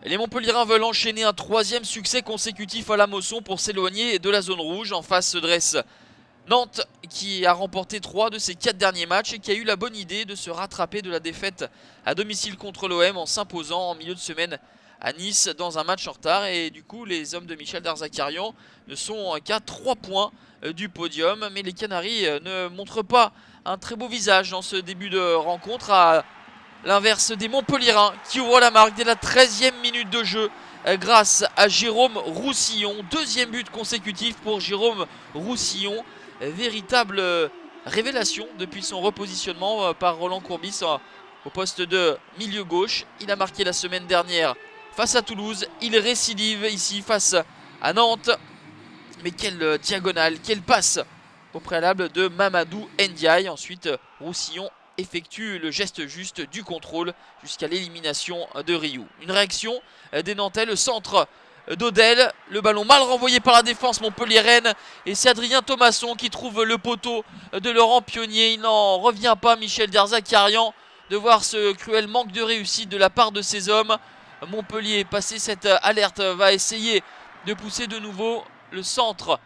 Les Montpelliérains veulent enchaîner un troisième succès consécutif à la Mosson pour s'éloigner de la zone rouge. En face se dresse Nantes qui a remporté 3 de ses 4 derniers matchs et qui a eu la bonne idée de se rattraper de la défaite à domicile contre l'OM en s'imposant en milieu de semaine à Nice dans un match en retard. Et du coup les hommes de Michel Darzacarian ne sont qu'à 3 points du podium. Mais les Canaries ne montrent pas un très beau visage dans ce début de rencontre, à l'inverse des Montpelliérains qui ouvrent la marque dès la 13e minute de jeu grâce à Jérôme Roussillon. Deuxième but consécutif pour Jérôme Roussillon. Véritable révélation depuis son repositionnement par Roland Courbis au poste de milieu gauche. Il a marqué la semaine dernière face à Toulouse. Il récidive ici face à Nantes. Mais quelle diagonale, quelle passe au préalable de Mamadou Ndiaye. Ensuite Roussillon effectue le geste juste du contrôle jusqu'à l'élimination de Riou. Une réaction des Nantais, le centre d'Odel, le ballon mal renvoyé par la défense montpelliéraine et c'est Adrien Thomasson qui trouve le poteau de Laurent Pionnier. Il n'en revient pas, Michel Darzacarian, de voir ce cruel manque de réussite de la part de ses hommes. Montpellier, passé cette alerte, va essayer de pousser de nouveau le centre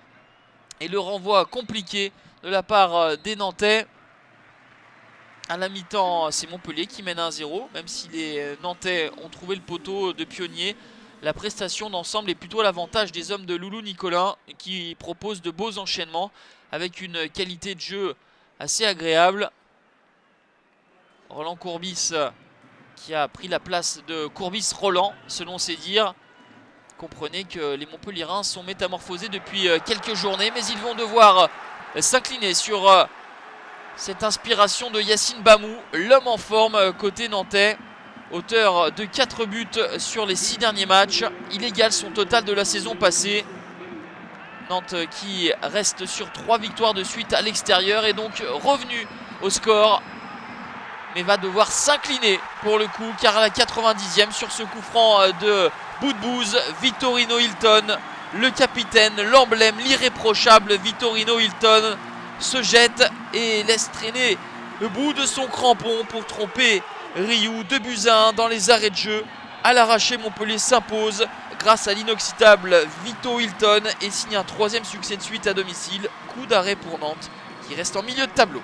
et le renvoi compliqué de la part des Nantais. À la mi-temps, c'est Montpellier qui mène 1-0, même si les Nantais ont trouvé le poteau de Pionnier. La prestation d'ensemble est plutôt à l'avantage des hommes de Loulou Nicolin qui proposent de beaux enchaînements avec une qualité de jeu assez agréable. Roland Courbis qui a pris la place de Courbis-Roland selon ses dires. Comprenez que les Montpelliérains sont métamorphosés depuis quelques journées, mais ils vont devoir s'incliner sur cette inspiration de Yacine Bamou, l'homme en forme côté nantais, auteur de 4 buts sur les 6 derniers matchs. Il égale son total de la saison passée. Nantes qui reste sur 3 victoires de suite à l'extérieur est donc revenu au score, mais va devoir s'incliner pour le coup, car à la 90e, sur ce coup franc de Boudbouz, Vittorino Hilton, le capitaine, l'emblème, l'irréprochable Vittorino Hilton, se jette et laisse traîner le bout de son crampon pour tromper Riou. 2-1 dans les arrêts de jeu. À l'arraché, Montpellier s'impose grâce à l'inoxydable Vito Hilton et signe un 3e succès de suite à domicile. Coup d'arrêt pour Nantes qui reste en milieu de tableau.